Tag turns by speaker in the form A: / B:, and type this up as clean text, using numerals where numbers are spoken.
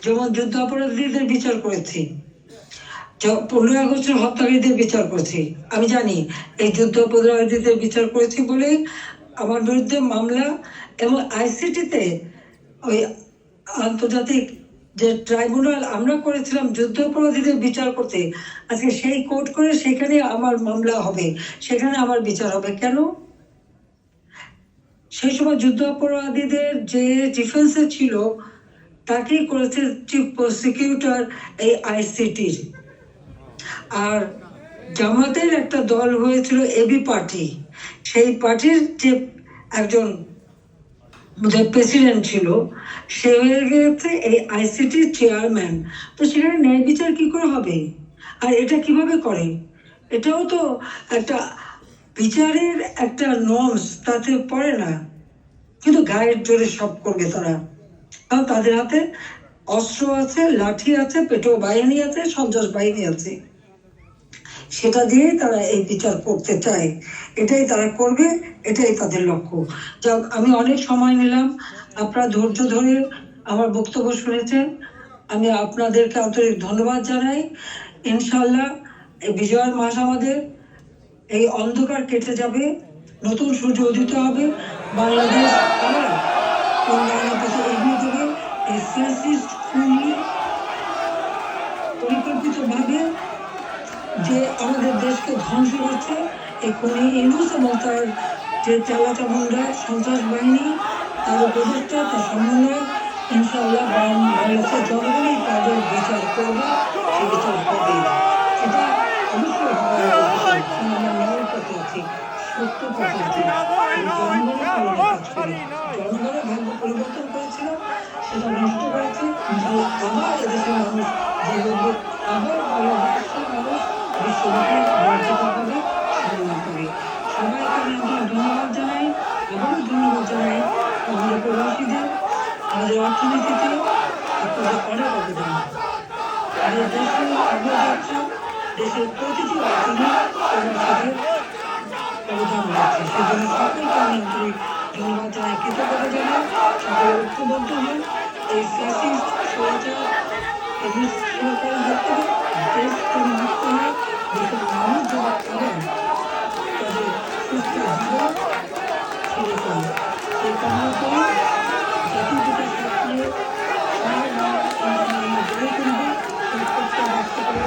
A: যেমন যুদ্ধাপরাধীদের বিচার করেছি, 15 আগস্টের হত্যাকারীদের বিচার করেছি। আমি জানি এই যুদ্ধাপরাধীদের বিচার করেছি বলেই আমার বিরুদ্ধে মামলা, এবং আইসিটিতে ওই আন্তর্জাতিক যে ট্রাইব্যুনাল আমরা করেছিলাম যুদ্ধাপরাধীদের বিচার করতে, আজকে সেই কোর্ট করে সেখানে আমার মামলা হবে, সেখানে আমার বিচার হবে। কেন? সেই সময় যুদ্ধাপরাধীদের যে ডিফেন্সে ছিল তাকেই করেছে চিফ প্রসিকিউটর এই আইসিটির। আর জামাতের একটা দল হয়েছিল এবি পার্টি, সেই পার্টির যে একজন প্রেসিডেন্ট ছিল সে হয়ে গেছে এই আইসিটির চেয়ারম্যান। তো সেখানে ন্যায় বিচার কি করে হবে? আর এটা কিভাবে করে? এটাও তো একটা বিচারের একটা নর্মস, তাতে পড়ে না, কিন্তু গায়ের জোরে সব করবে তারা। কারণ তাদের হাতে অস্ত্র আছে, লাঠি আছে, পেটো বাহিনী আছে, সন্ত্রাস বাহিনী আছে, সেটা দিয়ে তারা এই বিচার করতে চায়। এটাই তারা করবে, এটাই তাদের লক্ষ্য। যাক, আমি অনেক সময় নিলাম, আপনারা ধৈর্য ধরে আমার বক্তব্য শুনেছেন, আমি আপনাদেরকে আন্তরিক ধন্যবাদ জানাই। ইনশাল্লাহ এই বিজয়ের মাস আমাদের, এই অন্ধকার কেটে যাবে, নতুন সূর্য উদিত হবে, বাংলাদেশ আবার উন্নয়নের পথে এগিয়ে যাবে। এই ফ্যাসিস্ট খুনি পরিকল্পিতভাবে যে আমাদের দেশকে ধ্বংস করছে, এই খুনি ইউনূস এবং তার যে চালাচামুন্ডা সন্ত্রাস বাহিনী, তার উপদেষ্টা, তার সমন্বয়, ইনশাআল্লাহ বাংলাদেশের জনগণই তাদের বিচার করবে, সে বিচার হবে। এটা অবশ্যই হওয়ার কথা, আমরা ন্যায়ের পথে আছি, সত্য পথে আছি, জনগণের কল্যাণে কাজ করি। জনগণের ভাগ্য পরিবর্তন করেছিলাম, সেটা নষ্ট করেছে। আবার এদেশের মানুষ যেভাবে আবার বাংলাদেশের মানুষ বিশ্বব্যাপী মর্যাদাভাবে সম্মান করে। সবাইকে আমি ধন্যবাদ জানাই, আবারও ধন্যবাদ জানাই আমাদের প্রবাসীদের, আমাদের অর্থনীতিতে আপনাদের অনেক অবদান। আমাদের দেশে এগিয়ে যাচ্ছে, দেশের প্রতিটি অর্থনীতি প্রবাসীদের অবদান রাখছে। সেজন্য সকলকে আমি আন্তরিক ধন্যবাদ জানাই, কৃতজ্ঞতা জানাই। সকলে ঐক্যবদ্ধ হন, এই ফ্যাসিস্ট স্বৈরাচার সরকারের হাত থেকে দেশকে মুক্ত হয়, দেশের মানুষ যারা আবার তাদের সুস্থ জীবন ফিরে পায়, সেই কামনা করে জাতির পিতা সক্রিয় সবাই গড়ে তুলবে, প্রত্যেকটা ব্যক্ত করে